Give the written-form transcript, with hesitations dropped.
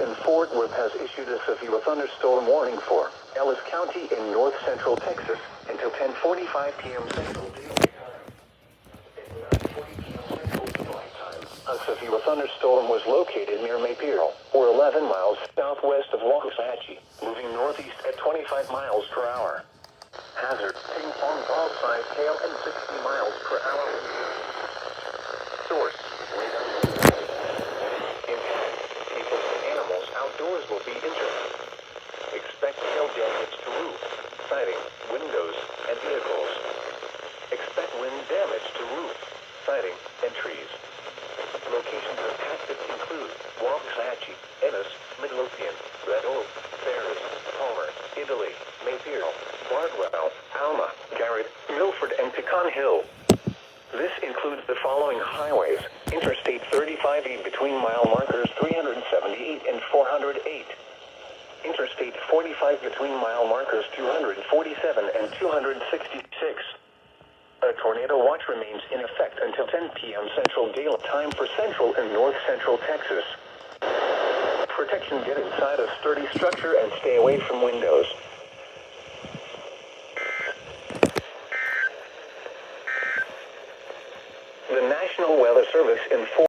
and Fort Worth has issued a severe thunderstorm warning for Ellis County in north central Texas until 10:45 p.m. Central Daylight Time. A severe thunderstorm was located near Maypero, or 11 miles southwest of Waxahachie, moving northeast at 25 miles per hour. Hazard: ping-pong ball-sized hail and 60 miles per hour. Source: people and animals outdoors will be injured. Expect hail damage to roof, siding, windows, and vehicles. Expect wind damage to roof, siding, and trees. Locations impacted include Waxahachie, Ellis, Midlothian, Red Oak, Ferris, Palmer, Italy, Maypero, Bardwell, Alma, Garrett, Milford, and Pecan Hill. This includes the following highways: Interstate 35E between mile markers 378 and 408. Interstate 45 between mile markers 247 and 266. A tornado watch remains in effect until 10 p.m. Central Daylight Time for central and north central Texas. Protection: get inside a sturdy structure and stay away from windows. The National Weather Service informs